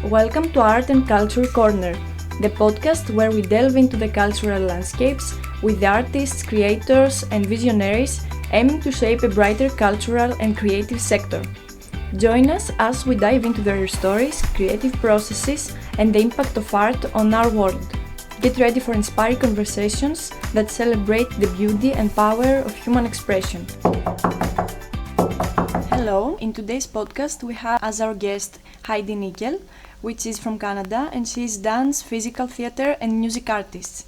Welcome to Art and Culture Corner, the podcast where we delve into the cultural landscapes with the artists, creators, and visionaries aiming to shape a brighter cultural and creative sector. Join us as we dive into their stories, creative processes, and the impact of art on our world. Get ready for inspiring conversations that celebrate the beauty and power of human expression. Hello, in today's podcast we have as our guest Heidi Nickel, which is from Canada, and she is dance, physical theater, and music artist.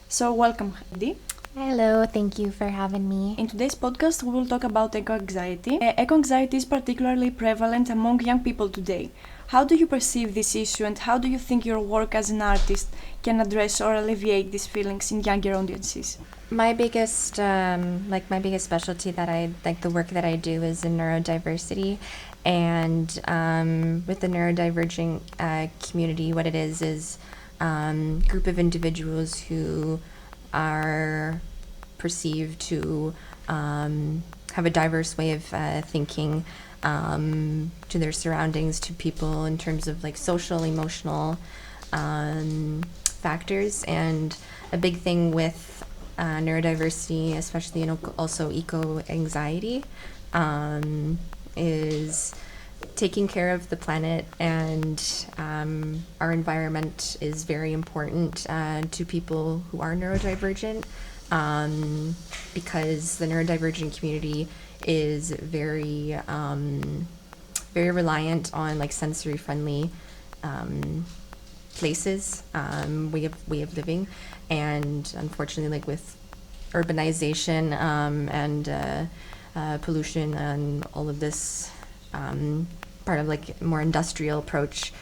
So welcome, Heidi. Hello, thank you for having me. In today's podcast, we will talk about eco-anxiety. Eco-anxiety is particularly prevalent among young people today. How do you perceive this issue, and how do you think your work as an artist can address or alleviate these feelings in younger audiences? My biggest specialty that the work that I do is in neurodiversity, and with the neurodivergent community, what it is group of individuals who are perceived to have a diverse way of thinking to their surroundings, to people in terms of like social, emotional factors. And a big thing with neurodiversity, especially also eco-anxiety, is taking care of the planet, and our environment is very important to people who are neurodivergent, because the neurodivergent community is very reliant on like sensory friendly places, way of living, and unfortunately, like with urbanization and pollution and all of this, part of like more industrial approach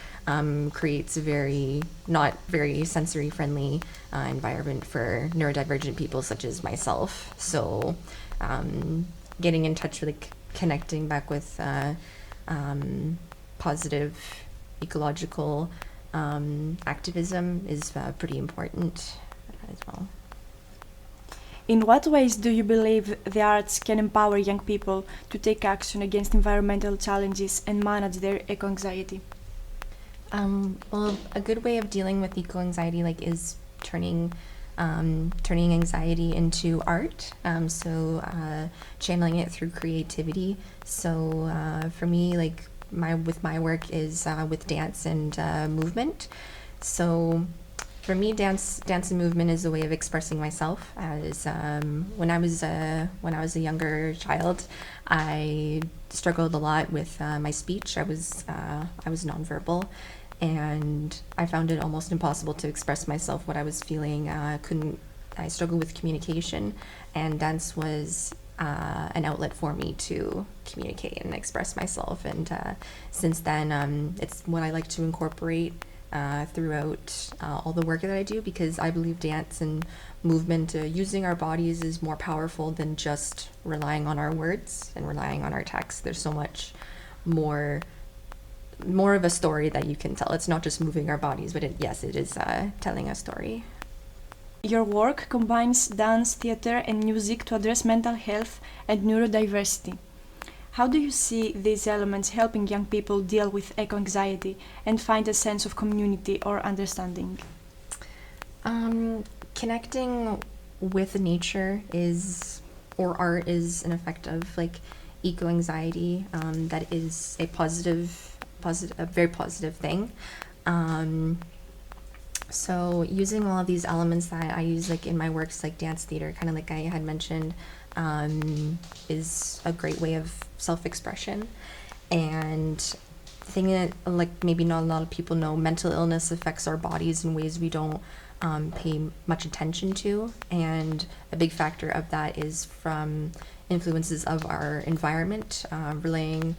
creates a not very sensory friendly environment for neurodivergent people such as myself. So getting in touch with like connecting back with positive ecological activism is pretty important as well. In what ways do you believe the arts can empower young people to take action against environmental challenges and manage their eco-anxiety? Well, a good way of dealing with eco-anxiety is turning anxiety into art. Channeling it through creativity. So for me, my work is with dance and movement. So for me, dance and movement is a way of expressing myself. As when I was a younger child, I struggled a lot with my speech. I was nonverbal, and I found it almost impossible to express myself, what I was feeling. I struggled with communication, and dance was an outlet for me to communicate and express myself. And since then, it's what I like to incorporate throughout all the work that I do, because I believe dance and movement, using our bodies, is more powerful than just relying on our words and relying on our text. There's so much more of a story that you can tell. It's not just moving our bodies, but it is telling a story. Your work combines dance, theater, and music to address mental health and neurodiversity. How do you see these elements helping young people deal with eco-anxiety and find a sense of community or understanding? Connecting with nature or art is an effect of eco-anxiety that is a very positive thing. So using all of these elements that I use in my works, like dance, theater, kind of like I had mentioned, is a great way of self-expression. And the thing that maybe not a lot of people know, mental illness affects our bodies in ways we don't pay much attention to, and a big factor of that is from influences of our environment, relying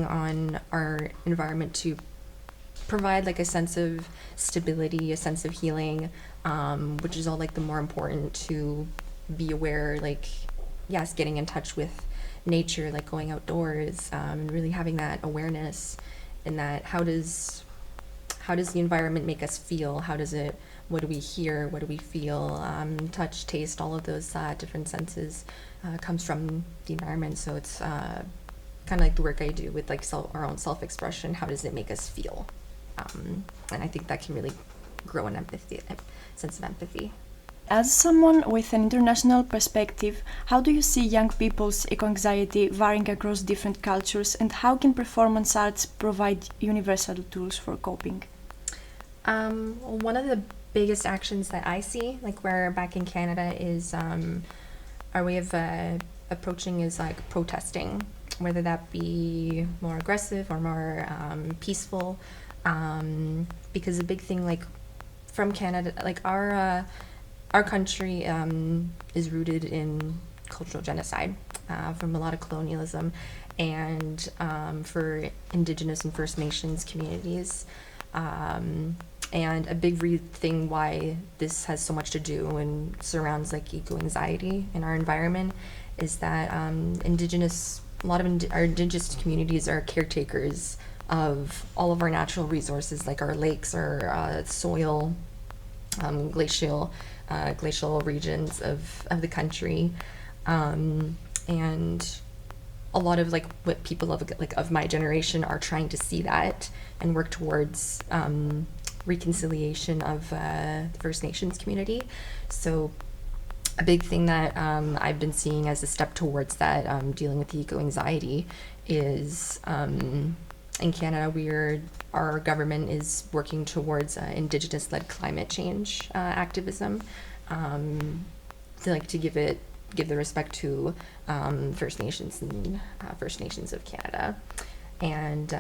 on our environment to provide a sense of stability, a sense of healing, which is all the more important to be aware, getting in touch with nature, going outdoors, and really having that awareness. And that how does the environment make us feel? What do we hear? What do we feel? Touch, taste, all of those different senses comes from the environment. So it's kind of like the work I do with like our own self-expression, how does it make us feel? And I think that can really grow an empathy, a sense of empathy. As someone with an international perspective, how do you see young people's eco-anxiety varying across different cultures, and how can performance arts provide universal tools for coping? One of the biggest actions that I see, like where back in Canada, is our way of approaching is like protesting, whether that be more aggressive or more peaceful. Because a big thing, like from Canada, like our country is rooted in cultural genocide from a lot of colonialism, and for Indigenous and First Nations communities. And a big thing why this has so much to do and surrounds like eco-anxiety in our environment is that a lot of our Indigenous communities are caretakers of all of our natural resources, like our lakes, our soil, glacial regions of the country, and a lot of like what people of my generation are trying to see that and work towards reconciliation of the First Nations community. So a big thing that I've been seeing as a step towards that, dealing with the eco-anxiety, is in Canada, our government is working towards Indigenous-led climate change activism, to give the respect to First Nations and First Nations of Canada. And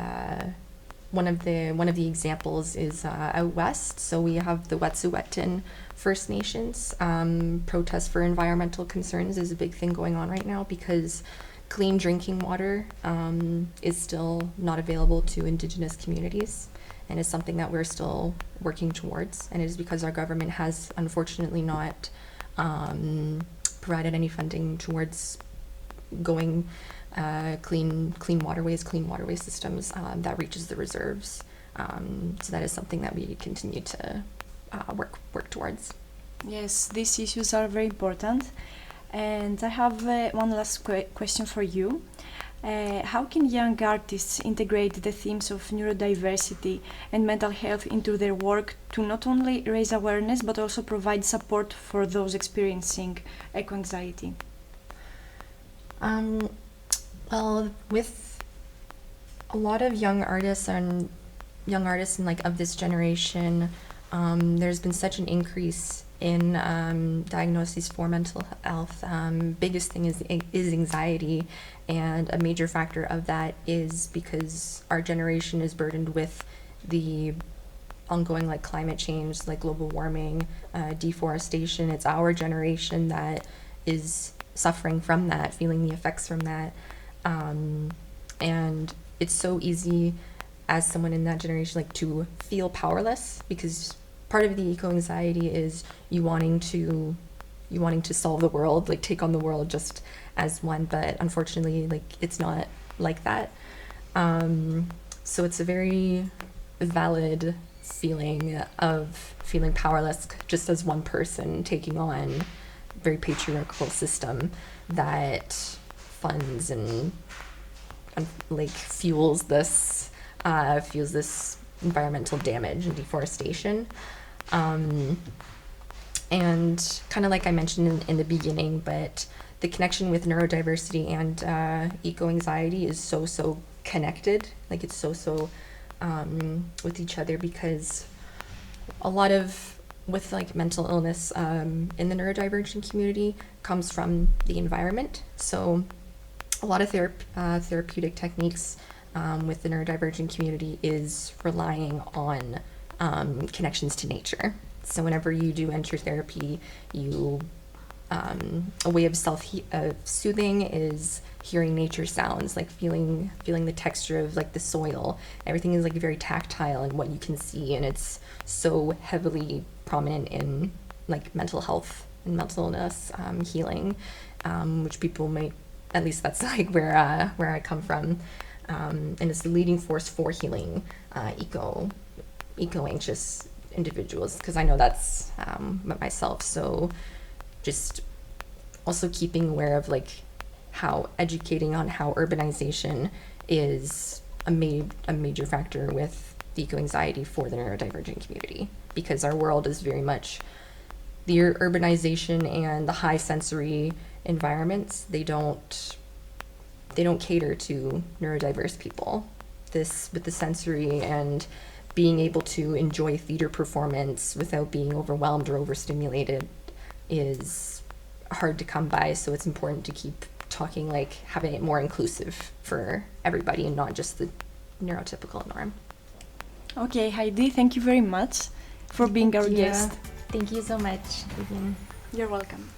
one of the examples is out west. So we have the Wet'suwet'en First Nations. Protest for environmental concerns is a big thing going on right now because clean drinking water is still not available to Indigenous communities, and is something that we're still working towards. And it is because our government has unfortunately not provided any funding towards going clean waterway systems that reaches the reserves. So that is something that we continue to work towards. Yes, these issues are very important. And I have one last question for you. How can young artists integrate the themes of neurodiversity and mental health into their work to not only raise awareness but also provide support for those experiencing eco-anxiety? Well, with a lot of young artists and like of this generation, there's been such an increase in diagnoses for mental health. Biggest thing is anxiety, and a major factor of that is because our generation is burdened with the ongoing like climate change, like global warming, deforestation. It's our generation that is suffering from that, feeling the effects from that. And it's so easy as someone in that generation like to feel powerless, because part of the eco-anxiety is you wanting to solve the world, like take on the world just as one, but unfortunately like it's not like that. So it's a very valid feeling of feeling powerless just as one person taking on a very patriarchal system that funds and like fuels this environmental damage and deforestation. And kind of like I mentioned in the beginning, but the connection with neurodiversity and eco-anxiety is so connected. Like it's so with each other, because a lot of with like mental illness in the neurodivergent community comes from the environment. So a lot of therapeutic techniques with the neurodivergent community is relying on connections to nature. So whenever you do enter therapy, a way of soothing is hearing nature sounds, like feeling the texture of like the soil. Everything is like very tactile and what you can see, and it's so heavily prominent in like mental health and mental illness healing, which people might, at least that's like where I come from, and it's the leading force for healing eco-anxious individuals, because I know that's myself. So just also keeping aware of like how educating on how urbanization is a major factor with the eco-anxiety for the neurodivergent community, because our world is very much the urbanization and the high sensory environments. They don't cater to neurodiverse people. This with the sensory and being able to enjoy theater performance without being overwhelmed or overstimulated is hard to come by. So it's important to keep talking, like having it more inclusive for everybody and not just the neurotypical norm. Okay, Heidi, thank you very much for being our guest. Thank you so much, Vivian. You're welcome.